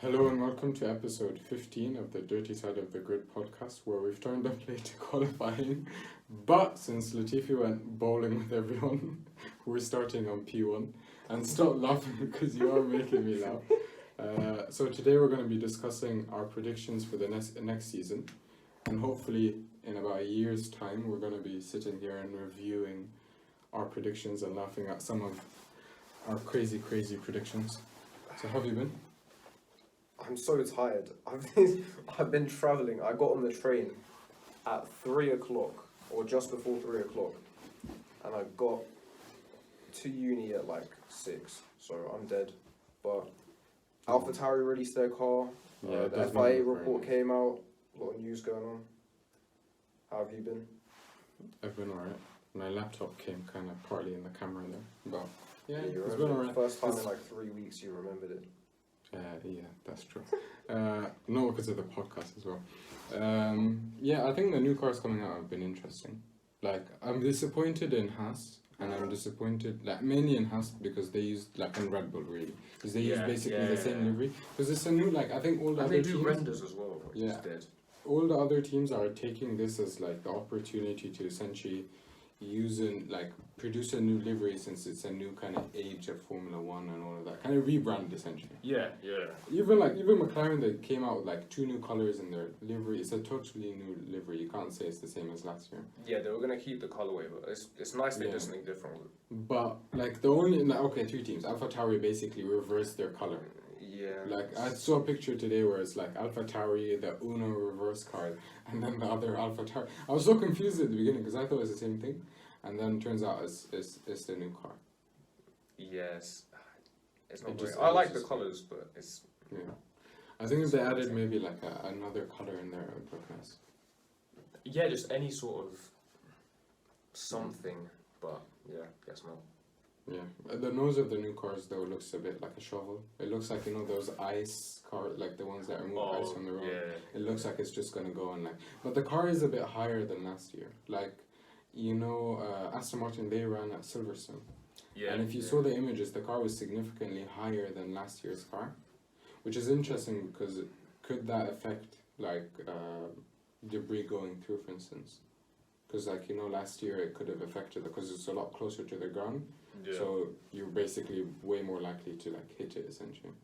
Hello and welcome to episode 15 of the Dirty Side of the Grid podcast, where we've turned up late to qualifying. But since Latifi went bowling with everyone, we're starting on P1. And stop laughing because you are making me laugh. So today we're going to be discussing our predictions for the next season. And hopefully in about a year's time, we're going to be sitting here and reviewing our predictions and laughing at some of our crazy predictions. So how have you been? I'm so tired. I've been travelling. I got on the train at 3 o'clock, or just before 3 o'clock, and I got to uni at like 6, so I'm dead. But AlphaTauri released their car, the FIA report came out, a lot of news going on. How have you been? I've been alright. My laptop came kind of partly in the camera there, but yeah, you it's been alright. First time in like 3 weeks you remembered it. Yeah, that's true. No, because of the podcast as well. Yeah, I think the new cars coming out have been interesting. Like, I'm disappointed in Haas, and I'm disappointed, like, mainly in Haas because they used, like, in Red Bull, really. Because they use basically the same livery. Because it's a new, like, I think all the other teams... they do renders as well, which is dead. All the other teams are taking this as, like, the opportunity to essentially produce a new livery, since it's a new kind of age of Formula 1 and all of that. Kind of rebrand, essentially. Yeah. Even McLaren, they came out with like 2 new colours in their livery. It's a totally new livery. You can't say it's the same as last year. Yeah, they were going to keep the colourway, but it's nice they did something different. But like the only, 3 teams. AlphaTauri basically reversed their colour. Yeah. Like, I saw a picture today where it's like AlphaTauri, the Uno reverse card, and then the other AlphaTauri. I was so confused at the beginning because I thought it was the same thing, and then it turns out it's the new car. Yes. It's not great. I like the colours, but it's... Yeah. I think if they added maybe like another colour in there, it would look nice. Yeah, just any sort of something, but yeah, guess not. Yeah, the nose of the new cars though looks a bit like a shovel. It looks like, those ice cars, like the ones that remove ice from the road. Yeah. It looks like it's just gonna go and like, but the car is a bit higher than last year. Like, Aston Martin, they ran at Silverstone. Yeah. And if you saw the images, the car was significantly higher than last year's car, which is interesting because could that affect like debris going through, for instance? Because last year it could have affected it because it's a lot closer to the ground. Yeah. So you're basically way more likely to like hit it, essentially.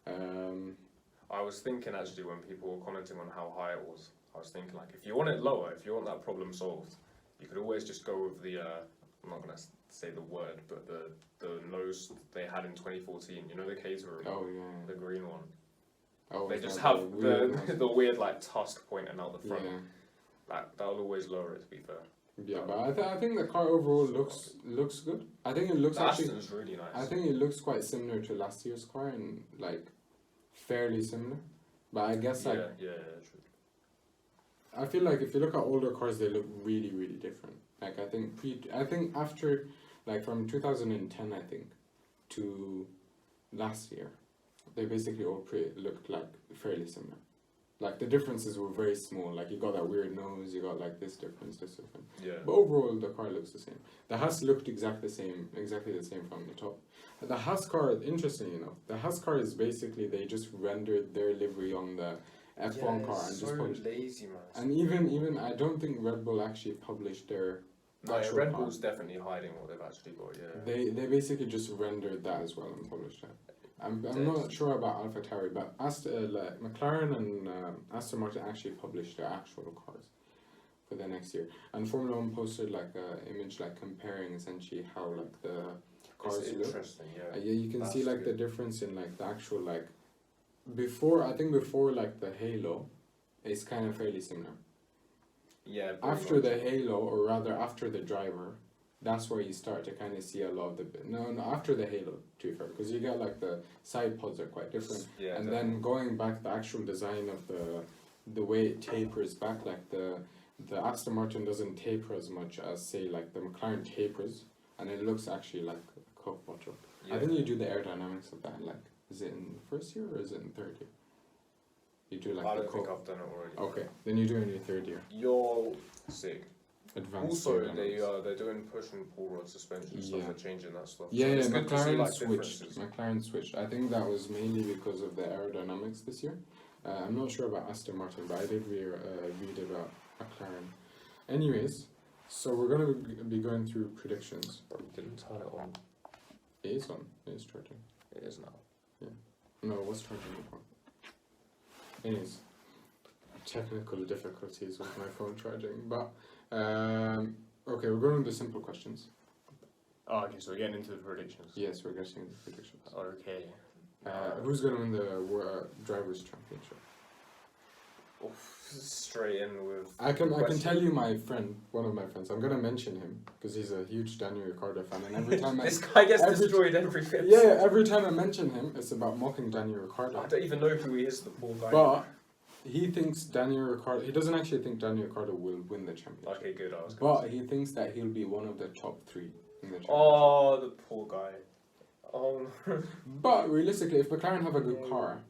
I was thinking actually when people were commenting on how high it was, I was thinking like if you want it lower, if you want that problem solved, you could always just go with the I'm not gonna say the word, but the nose they had in 2014. The Caterham. Oh yeah. The green one. Oh. They just have the weird like tusk pointing out the front. Yeah. That'll always lower it, to be fair. Yeah, but I think the car overall looks good. I think it looks Aston's really nice. I think it looks quite similar to last year's car and like fairly similar. But I guess true. I feel like if you look at older cars, they look really different. Like I think after like from 2010 I think to last year, they basically all looked like fairly similar. Like the differences were very small. Like you got that weird nose, you got like this difference. Yeah. But overall, the car looks the same. The Haas looked exactly the same from the top. The Haas car, interestingly enough, the Haas car is basically they just rendered their livery on the F1 car and just published. Lazy, man. And even I don't think Red Bull actually published their. No, yeah, Red Bull's definitely hiding what they've actually got. Yeah. They basically just rendered that as well and published that. I'm not sure about AlphaTauri, but McLaren and Aston Martin actually published their actual cars for the next year. And Formula 1 posted like an image like comparing essentially how like the cars look. Interesting, yeah. Yeah, you can see like the difference in like the actual like before like the halo, it's kind of fairly similar. Yeah. After the halo, or rather after the driver, that's where you start to kind of see a lot of the... No, after the halo, to be fair, because you get like the side pods are quite different. Yeah, and then going back, the actual design of the way it tapers back, like the Aston Martin doesn't taper as much as, say, like the McLaren tapers, and it looks actually like a Coke bottle. Yeah. I think you do the aerodynamics of that, like, is it in the first year or is it in third year? You do like I don't think I've done it already. Okay, then you do it in your third year. You're sick. advanced. Also, they're doing push and pull rod suspension stuff. They're changing that stuff. Yeah, so yeah. it's good to see, McLaren like, switched. differences. McLaren switched. I think that was mainly because of the aerodynamics this year. I'm not sure about Aston Martin, but I did read about McLaren. Anyways, so we're gonna be going through predictions. Bro, you didn't turn it on. It is on. It is charging. It is now. No, it was charging before. Anyways, technical difficulties with my phone charging, but okay, we're going with the simple questions. Oh, okay, so we're getting into the predictions. Yes, we're getting into the predictions. Okay. Who's going to win the Drivers' Championship? Straight in with. I can tell you my friend, one of my friends. I'm gonna mention him because he's a huge Daniel Ricciardo fan, and every time this guy gets destroyed every episode. Yeah, every time I mention him, it's about mocking Daniel Ricciardo. I don't even know who he is, the poor guy. But he thinks Daniel Ricciardo. He doesn't actually think Daniel Ricciardo will win the championship. Okay, good. But he thinks that he'll be one of the top 3 in the championship. Oh, the poor guy. Oh. But realistically, if McLaren have a good car,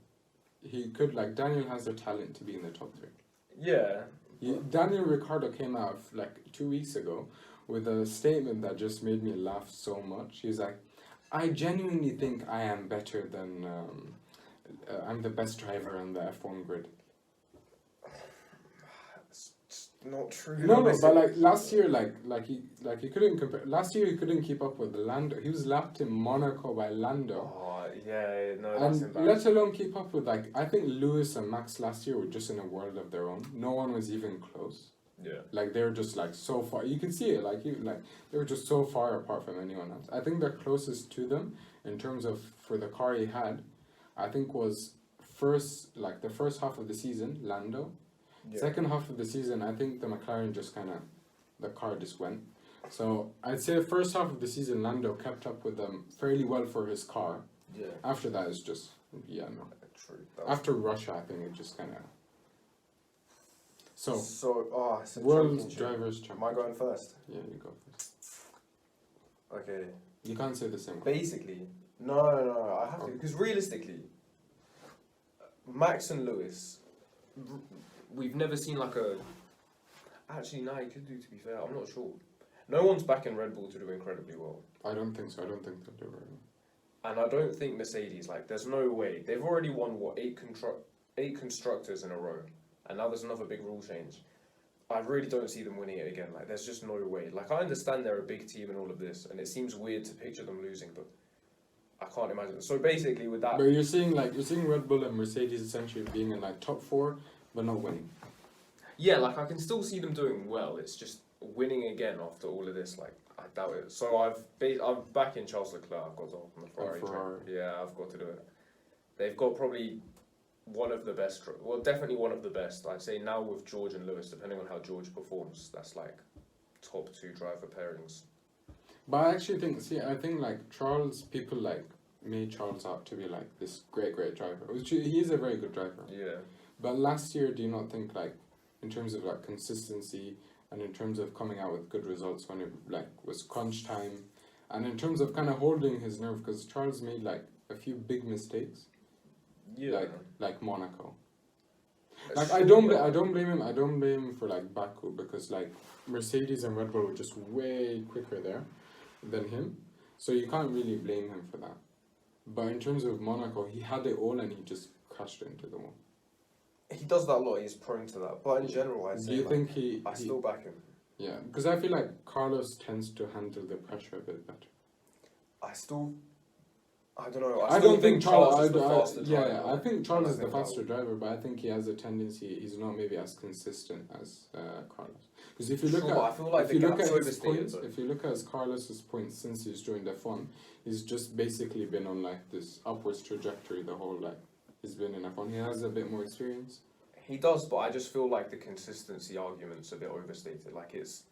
he could, like, Daniel has the talent to be in the top 3. Yeah. Daniel Ricciardo came out like 2 weeks ago with a statement that just made me laugh so much. He's like, I genuinely think I am better than, I'm the best driver on the F1 grid. Not true. No, but like last year, like he couldn't compare. Last year he couldn't keep up with Lando. He was lapped in Monaco by Lando. Oh yeah, no, that's and embarrassing. let alone keep up with, like, I think Lewis and Max last year were just in a world of their own. No one was even close. Yeah. Like they were just like so far. You can see it. Like they were just so far apart from anyone else. I think the closest to them in terms of for the car he had, I think was the first half of the season Lando. Yeah. Second half of the season, I think the McLaren just the car just went. So I'd say first half of the season, Lando kept up with them fairly well for his car. Yeah. After that, it's just, no. True. After Russia, I think it just So it's a World Drivers' Championship. Am I going first? Yeah, you go first. Okay. You can't say the same. Basically, no, I have to, because realistically, Max and Lewis, we've never seen like a. Actually, no, you could do. To be fair, I'm not sure. No one's backing Red Bull to do incredibly well. I don't think so. I don't think they'll do very well. And I don't think Mercedes. Like, there's no way they've already won eight constructors in a row, and now there's another big rule change. I really don't see them winning it again. Like, there's just no way. Like, I understand they're a big team and all of this, and it seems weird to picture them losing, but I can't imagine. So basically, with that. But you're seeing Red Bull and Mercedes essentially being in like top 4, but not winning. Yeah, like I can still see them doing well. It's just winning again after all of this. Like, I doubt it. So I'm back in Charles Leclerc. I've got to hop on the Ferrari track. Yeah, I've got to do it. They've got probably one of the best. Well, definitely one of the best. I'd say now with George and Lewis, depending on how George performs, that's like top 2 driver pairings. But I actually think like Charles, people like made Charles out to be like this great driver, which he is a very good driver. Yeah. But last year, do you not think, like, in terms of like consistency and in terms of coming out with good results when it like was crunch time, and in terms of kind of holding his nerve, because Charles made like a few big mistakes. Yeah. Like Monaco. Like I don't blame him. I don't blame him for like Baku, because like Mercedes and Red Bull were just way quicker there than him, so you can't really blame him for that. But in terms of Monaco, he had it all and he just crashed into the wall. He does that a lot. He's prone to that. But in general, I'd say. Do you think I still back him. Yeah, because I feel like Carlos tends to handle the pressure a bit better. I don't know. I don't think Charles is the faster driver. Yeah, I think Charles is the faster driver, but I think he has a tendency. He's not maybe as consistent as Carlos. Because if you look I feel like the gap's overstated. If you look at Carlos's points since he's joined F1, he's just basically been on like this upwards trajectory the whole he's been in F1. He has a bit more experience. He does, but I just feel like the consistency argument's a bit overstated. Like it's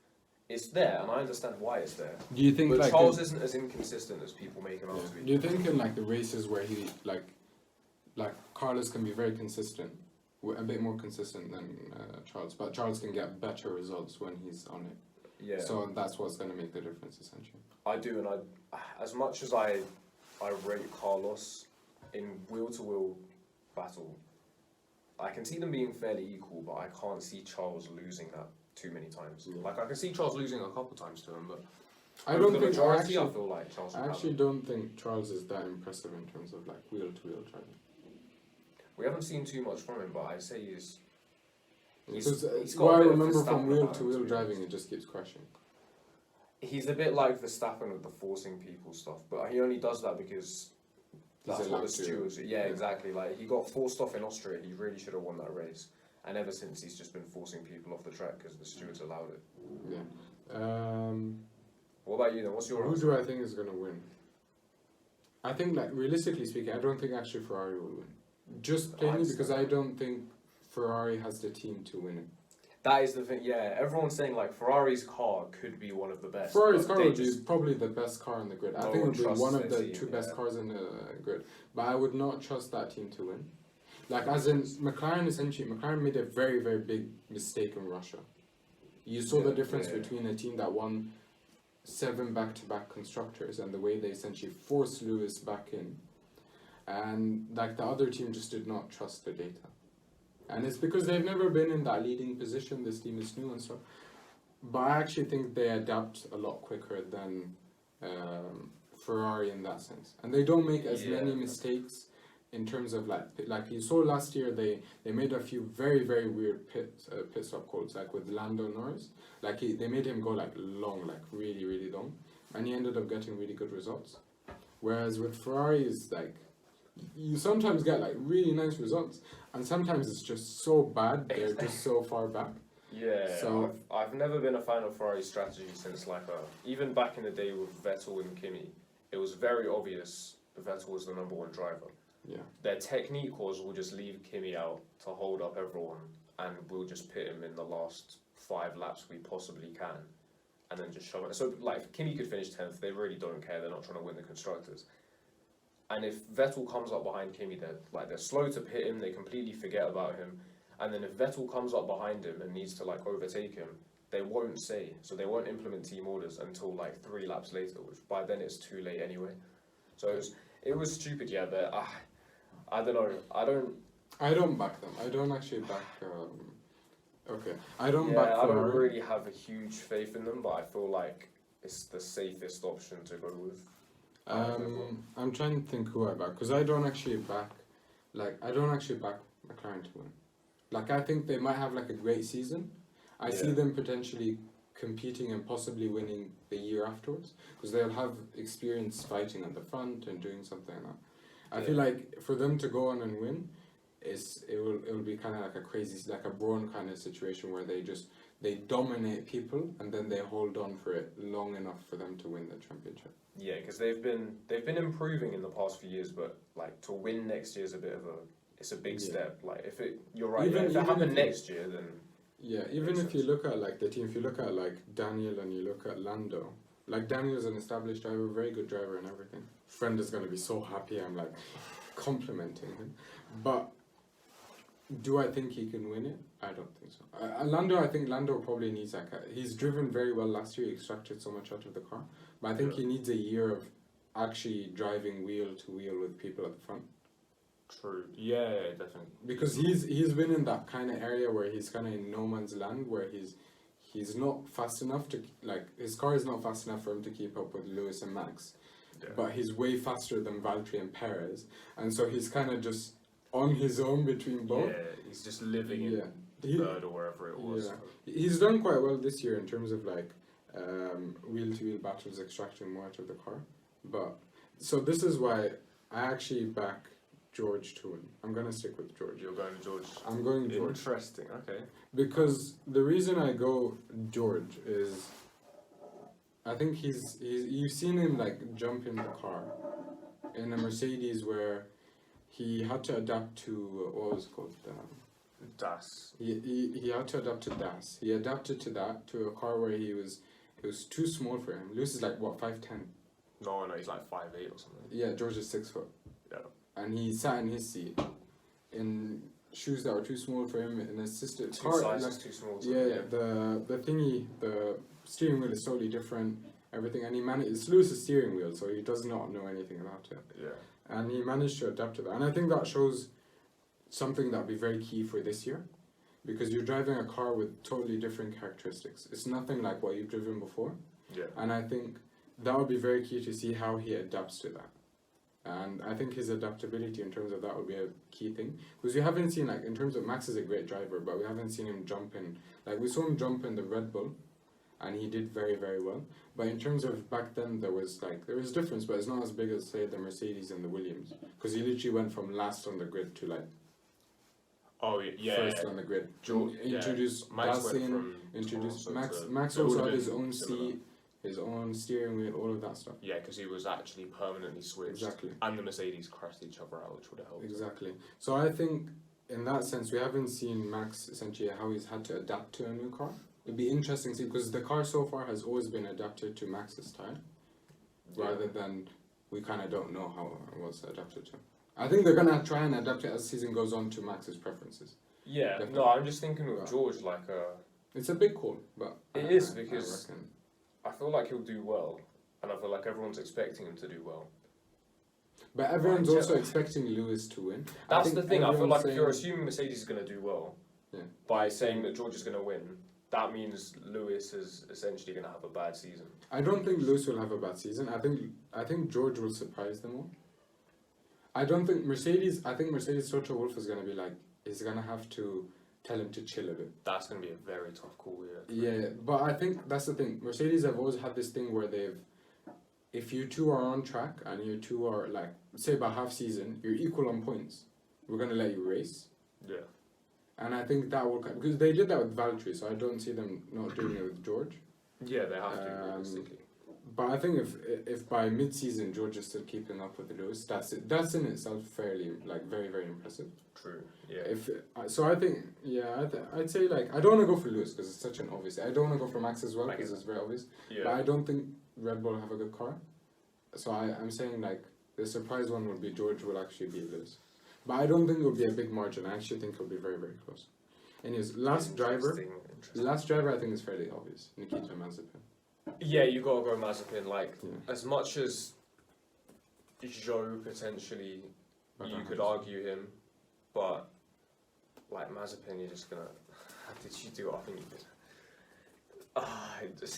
there, and I understand why it's there. Do you think but like Charles isn't as inconsistent as people make him out to be? Do you think in like the races where he like Carlos can be very consistent, a bit more consistent than Charles, but Charles can get better results when he's on it? Yeah. So that's what's going to make the difference essentially. I do, and as much as I rate Carlos in wheel-to-wheel battle, I can see them being fairly equal, but I can't see Charles losing that too many times. Yeah. Like I can see Charles losing a couple times to him, but I don't think I feel like Charles. I actually don't think Charles is that impressive in terms of like wheel to wheel driving. We haven't seen too much from him, but I say he's Because got what a I bit of remember Verstappen from wheel about to him, wheel to be driving, honest. it just keeps crashing. He's a bit like Verstappen with the forcing people stuff, but he only does that because He's that's a what the lap two. stewards. Yeah, Yeah. exactly. Like he got forced off in Austria. He really should have won that race, and ever since he's just been forcing people off the track because the stewards allowed it. Yeah. What about you then? What's your Who answer? do I think is going to win? I think, like, realistically speaking, I don't think actually Ferrari will win. Just plainly because I don't think Ferrari has the team to win it. That is the thing. Yeah, everyone's saying like Ferrari's car could be one of the best. Ferrari's but car they would be probably the best car in the grid. I No think it one would be trusts one of their the team, two best yeah. cars in the grid. But I would not trust that team to win. Like, as in, McLaren essentially, McLaren made a very, very big mistake in Russia. You saw the difference between a team that won 7 back-to-back constructors and the way they essentially forced Lewis back in. And, like, the other team just did not trust the data. And it's because they've never been in that leading position, this team is new and stuff. But I actually think they adapt a lot quicker than Ferrari in that sense. And they don't make as many mistakes in terms of like you saw last year they made a few very, very weird pit stop calls, like with Lando Norris. Like they made him go like long, like really, really long. And he ended up getting really good results. Whereas with Ferrari, it's like you sometimes get like really nice results and sometimes it's just so bad they're just so far back. Yeah, so I've never been a fan of Ferrari's strategy since even back in the day with Vettel and Kimi, it was very obvious Vettel was the number one driver. Yeah. Their technique was we'll just leave Kimi out to hold up everyone and we'll just pit him in the last 5 laps we possibly can and then just show it. So like if Kimi could finish 10th, they really don't care, they're not trying to win the constructors. And if Vettel comes up behind Kimi, they're slow to pit him, they completely forget about him. And then if Vettel comes up behind him and needs to like overtake him, they won't implement team orders until like 3 laps later, which by then it's too late anyway. So it was stupid, yeah, but I don't know. I don't back them. I don't actually back. I don't back. back. I don't Ferrari. really have a huge faith in them, but I feel like it's the safest option to go with. I'm trying to think who I back because I don't actually back. I don't actually back McLaren to win. Like I think they might have like a great season. I see them potentially competing and possibly winning the year afterwards because they'll have experience fighting at the front and doing something like that. I feel like for them to go on and win, it'll be kind of like a crazy, like a Braun kind of situation where they dominate people and then they hold on for it long enough for them to win the championship. Yeah, because they've been improving in the past few years, but like to win next year is it's a big step. Like you're right. If it happened next year, then even if you look at like the team, if you look at like Daniel and you look at Lando. Like Daniel's an established driver, very good driver and everything. Friend is gonna be so happy. I'm like complimenting him, but do I think he can win it? I don't think so. Lando, I think Lando probably needs he's driven very well last year. He extracted so much out of the car, but I think he needs a year of actually driving wheel to wheel with people at the front. True. Yeah, definitely. Because he's been in that kind of area where he's kind of in no man's land, where he's not fast enough to, like, his car is not fast enough for him to keep up with Lewis and Max. Yeah. But he's way faster than Valtteri and Perez. And so he's kind of just on his own between both. Yeah, he's just living in third or wherever it was. Yeah. He's done quite well this year in terms of, like, wheel-to-wheel battles, extracting more out of the car. But, so this is why I actually back George to win. I'm going to stick with George. You're going to George? I'm going George. Interesting, okay. Because the reason I go George is I think he's you've seen him like jump in the car in a Mercedes where he had to adapt to what was it called DAS. He had to adapt to DAS. He adapted to that, to a car where it was too small for him. Lewis is like what, 5'10"? No, he's like 5'8" or something. Yeah, George is 6 foot. Yeah. And he sat in his seat in shoes that were too small for him, in assisted two sizes too small. The steering wheel is totally different, everything, and it's Lewis's steering wheel, so he does not know anything about it. Yeah. And he managed to adapt to that, and I think that shows something that will be very key for this year, because you're driving a car with totally different characteristics. It's nothing like what you've driven before. Yeah. And I think that would be very key to see how he adapts to that. And I think his adaptability in terms of that would be a key thing. Because we haven't seen, like, in terms of Max is a great driver, but we haven't seen him jump in. Like, we saw him jump in the Red Bull, and he did very, very well. But in terms of back then, there was difference, but it's not as big as, say, the Mercedes and the Williams. Because he literally went from last on the grid to, like, first on the grid. Introduced Dancing, introduced Max also had his own seat, his own steering wheel, all of that stuff. Yeah, because he was actually permanently switched. Exactly. And the Mercedes crashed each other out, which would have helped. Exactly. So I think, in that sense, we haven't seen Max, essentially, how he's had to adapt to a new car. It'd be interesting to see, because the car so far has always been adapted to Max's style, rather than we kind of don't know how it was adapted to. I think they're going to try and adapt it as the season goes on to Max's preferences. Yeah, definitely. No, I'm just thinking with George, like... it's a big call, but... It is, because I feel like he'll do well, and I feel like everyone's expecting him to do well. But everyone's also expecting Lewis to win. That's the thing, I feel like if you're assuming Mercedes is going to do well, by saying that George is going to win, that means Lewis is essentially going to have a bad season. I don't think Lewis will have a bad season. I think George will surprise them all. I think Mercedes Toto Wolff is going to be like, he's going to have to tell him to chill a bit. That's going to be a very tough call, Yeah, but I think that's the thing. Mercedes have always had this thing where if you two are on track and you two are, like, say by half season, you're equal on points, we're going to let you race. Yeah. And I think that will, because they did that with Valtteri, so I don't see them not doing it with George. Yeah, they have to, realistically. But I think if by mid-season George is still keeping up with Lewis, that's in itself fairly, like, very, very impressive. True. Yeah. I think I'd say, like, I don't want to go for Lewis because it's such an obvious. I don't want to go for Max as well because it's very obvious. Yeah. But I don't think Red Bull have a good car, so I'm saying, like, the surprise one would be George will actually beat Lewis, but I don't think it will be a big margin. I actually think it'll be very, very close. Anyways, last driver I think is fairly obvious. Nikita Mazepin. Yeah, you gotta go Mazepin. Like, as much as Joe potentially, you could argue him, but like Mazepin, you're just gonna. How did you do it? I think you did.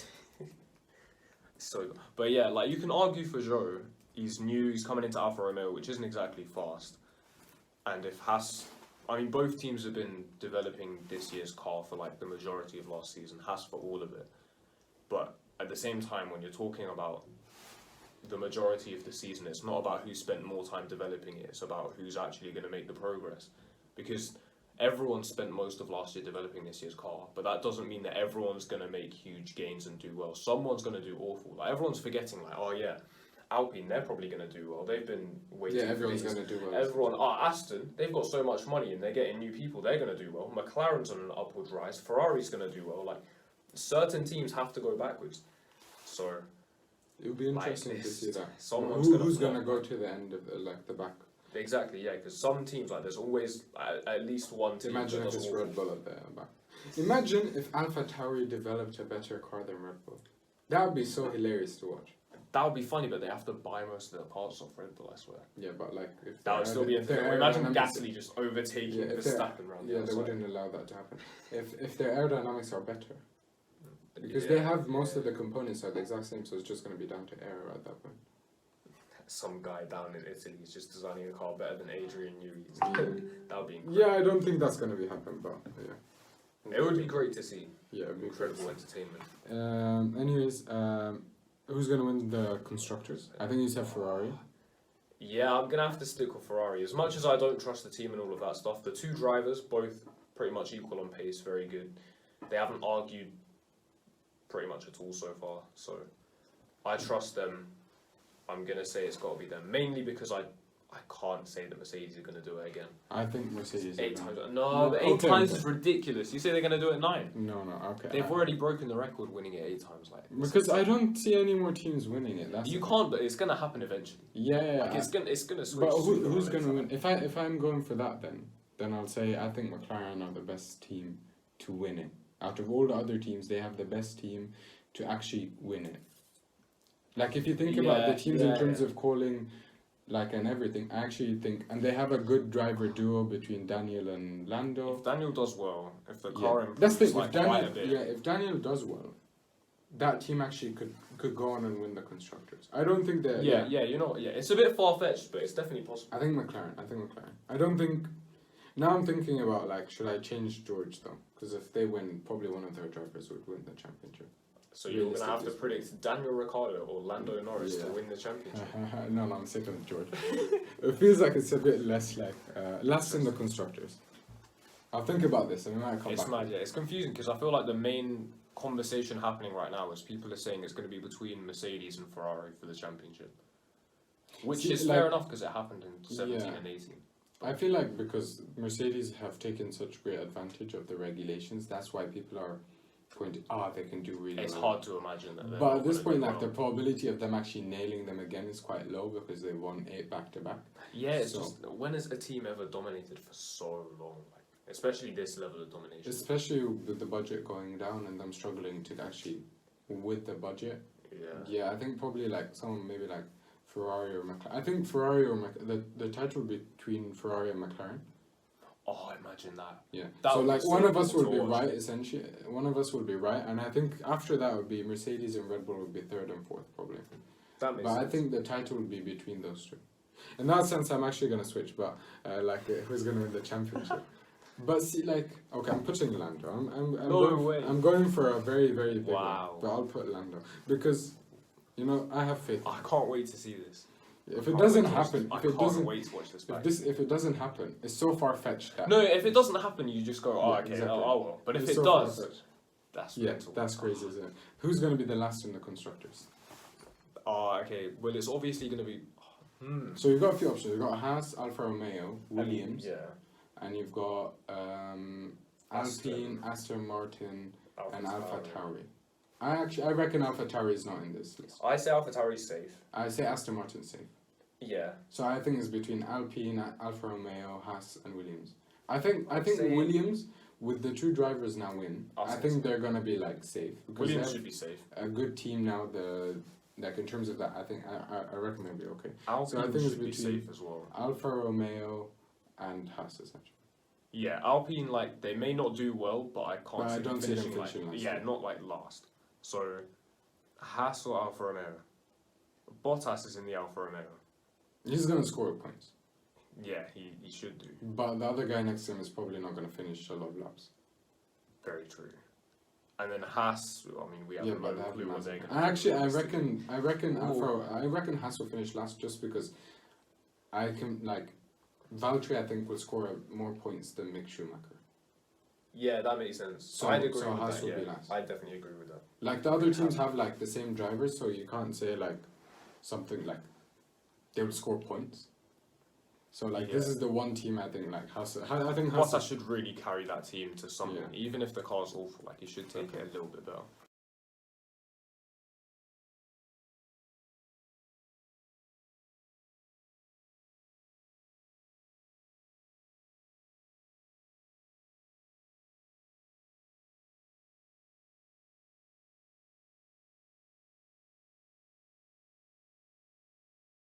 So, but yeah, like, you can argue for Joe. He's new. He's coming into Alfa Romeo, which isn't exactly fast. And if Haas, I mean, both teams have been developing this year's car for, like, the majority of last season. Haas for all of it, but at the same time, when you're talking about the majority of the season, it's not about who spent more time developing it, it's about who's actually going to make the progress. Because everyone spent most of last year developing this year's car, but that doesn't mean that everyone's going to make huge gains and do well. Someone's going to do awful. Like, everyone's forgetting, like, oh yeah, Alpine, they're probably going to do well. They've been waiting. Yeah, everyone's going to do well. Aston, they've got so much money and they're getting new people, they're going to do well. McLaren's on an upward rise. Ferrari's going to do well. Like, certain teams have to go backwards, so it would be interesting to see that. Who's going to go to the end of the back? Exactly, yeah. Because some teams, like, there's always at least one team. Imagine if it's Red Bull at the back. Imagine if AlphaTauri developed a better car than Red Bull. That would be so hilarious to watch. That would be funny, but they have to buy most of the parts off Red Bull, I swear. Yeah, but, like, if that would still be a thing. Imagine Gasly just overtaking Verstappen around. Yeah, they wouldn't allow that to happen. If their aerodynamics are better, because they have most of the components are the exact same, so it's just going to be down to air at that point. Some guy down in Italy is just designing a car better than Adrian Newey. That would be incredible. Yeah, I don't think that's going to be happening, but yeah. It would be great to see. Yeah, it would be incredible entertainment. Anyways, who's going to win the constructors? I think you said Ferrari. Yeah, I'm going to have to stick with Ferrari. As much as I don't trust the team and all of that stuff, the two drivers, both pretty much equal on pace, very good. They haven't argued pretty much at all so far, so I trust them. I'm going to say it's got to be them, mainly because I can't say that Mercedes are going to do it again. I think Mercedes 8 times. No, 8 times is ridiculous. You say they're going to do it 9. No, okay. They've already broken the record winning it 8 times. Like, because I don't see any more teams winning it. You can't, but it's going to happen eventually. Yeah. Like, it's going to switch. But who's going to win? If I'm going for that, then I'll say I think McLaren are the best team to win it. Out of all the other teams, they have the best team to actually win it. Like, if you think about the teams in terms of calling and everything. I actually think, and they have a good driver duo between Daniel and Lando. If Daniel does well, if the car That's the improves thing. like If Daniel, quite a bit, if Daniel does well, that team actually could go on and win the constructors. I don't think that. it's a bit far fetched, but it's definitely possible. I think McLaren. I don't think. Now I'm thinking about should I change George though? Because if they win, probably one of their drivers would win the championship. So you're gonna have to predict Daniel Ricciardo or Lando Norris to win the championship. No, I'm sick of George. It feels like it's a bit less last in the constructors. I'll think about this and we might come back. It's mad, yeah. It's confusing because I feel like the main conversation happening right now is people are saying it's going to be between Mercedes and Ferrari for the championship, which is fair enough because it happened in 17 and 18. I feel like because Mercedes have taken such great advantage of the regulations, that's why people are going to, they can do really well. It's hard to imagine that. But at this point, the probability of them actually nailing them again is quite low because they won 8 back-to-back. Yeah, it's just, when has a team ever dominated for so long? Especially this level of domination. Especially with the budget going down and them struggling to actually, with the budget. Yeah, I think probably someone maybe Ferrari or McLaren. I think Ferrari or the title between Ferrari and McLaren. Oh, imagine that. Yeah. That so would be one of us cool will to be watch. right, essentially. One of us will be right, and I think after that would be Mercedes and Red Bull would be 3rd and 4th probably. That makes sense. sense. I think the title would be between those two. In that sense, I'm actually gonna switch, but who's gonna win the championship? But see, okay, I'm putting Lando. I'm going for a very, very big one, but I'll put Lando because, I have faith. I can't wait to see this. If it doesn't happen, I can't wait to watch this back. If it doesn't happen, it's so far fetched. No, if it doesn't happen, you just go, okay, exactly. I will. But if It's it so does, far-fetched. that's Yeah, that's crazy, isn't it? Who's going to be the last in the constructors? Okay. Well, it's obviously going to be. So you've got a few options. You've got Haas, Alfa Romeo, Williams, Yeah. and you've got Alpine, Aston Martin, and Alpha Tauri. I reckon Alpha Tauri is not in this list. I say AlphaTauri's safe. I say Aston Martin's safe. Yeah. So I think it's between Alpine, Alfa Romeo, Haas, and Williams. I think say- Williams, with the 2 drivers now in, I think they're gonna be safe because Williams they should be safe. have a good team now. In terms of that, I think I reckon they'll be okay. Alpine So I think it's should be between- safe as well. Alfa Romeo and Haas essentially. Yeah, Alpine they may not do well, but I can't But I see don't them see them finishing finishing last. yeah, not last. So Haas or Alfa Romeo. Bottas is in the Alfa Romeo. He's gonna score points, Yeah, he should do. but the other guy next to him is probably not gonna finish a lot of laps. Very true. And then Haas, I mean, we have Yeah, no but they have clue what they're Mazepin. going to do. I reckon Haas will finish last just because I can Valtteri I think will score more points than Mick Schumacher. Yeah, that makes sense. So- I'd agree so with Haas that. will Yeah, be last. I definitely agree with that. The other teams have the same drivers, so you can't say something they will score points. So this is the one team I think Haas. I think Haas. Bottas should really carry that team to something, Yeah. even if the car's awful. He should take it a little bit better.